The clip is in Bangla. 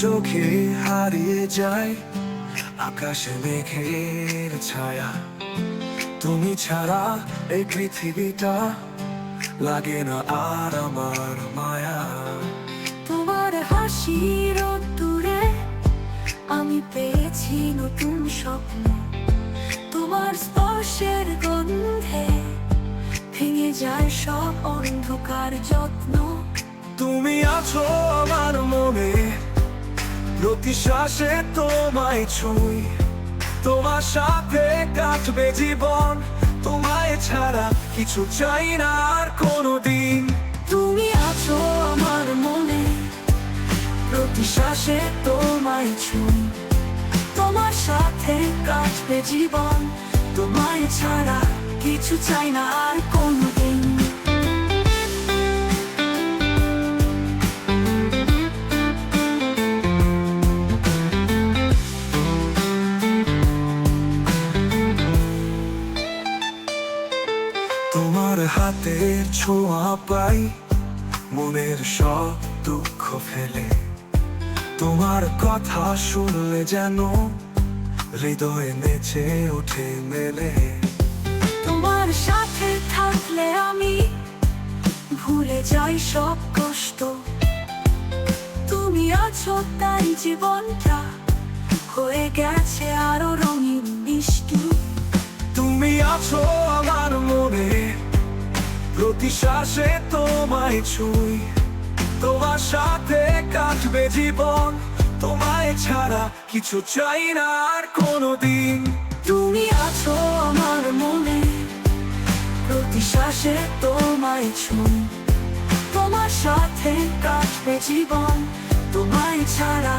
চোখে হারিয়ে যায় আকাশে মেঘের ছায়া। তুমি ছাড়া এই পৃথিবীটা লাগে না আর আমার মায়া। তোমার হাসির দূরে আমি পেয়েছি নতুন স্বপ্ন। তোমার স্পর্শের গন্ধে ভেঙে যায় সব অন্ধকার যত্ন। তুমি আছো আমার মনে, প্রতি শ্বাসে তোমায় ছুঁই। তোমার সাথে কাটবে জীবন, তোমায় ছাড়া কিছু চাই না আর কোনোদিন। তুমি আছো আমার মনে, প্রতি শ্বাসে তোমায় ছুঁই। তোমার সাথে কাটবে জীবন, তোমায় ছাড়া কিছু চাই না আর কোনোদিন। তোমার হাতের ছোঁয়া পাই মনের সব দুঃখ ফেলে। তোমার কথা শুনলে যেন হৃদয়ে নেচে ওঠে মেলে। তোমার সাথে থাকলে আমি ভুলে যাই সব কষ্ট। তুমি আছো তাই জীবনটা হয়ে গেছে আরো রঙিন মিষ্টি। তুমি আছো আমার মনে, প্রতি শ্বাসে তোমায় ছুঁই। তোমার সাথে কাটবে জীবন, তোমায় ছাড়া কিছু চাই না আর কোনোদিন। তুমি আছো আমার মনে, প্রতি শ্বাসে তোমায় ছুঁই। তোমার সাথে কাটবে জীবন, তোমায় ছাড়া